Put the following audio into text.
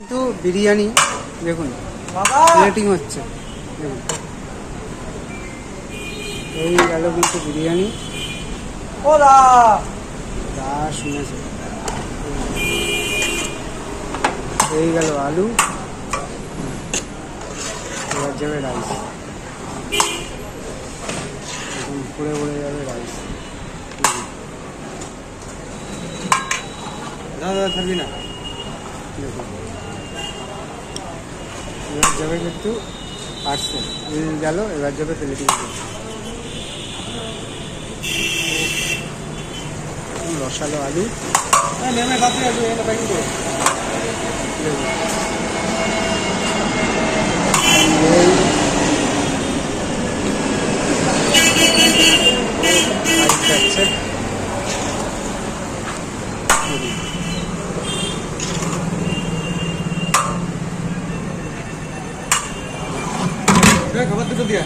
কিন্তু বিরিয়ানি দেখুন প্লেটিং হচ্ছে দেখুন, এই গেল কিন্তু বিরিয়ানি। দা শুনেছে, এই গেল আলু, এবার যাবে রাইস, এখন পুড়ে উড়ে যাবে রাইস। দাদা থাকবি না, দেখুন এবার যাবে কিন্তু পার্সেল গেল, এবার যাবে প্লেটিং। রসালো আলু, খাবার দুটো দিয়া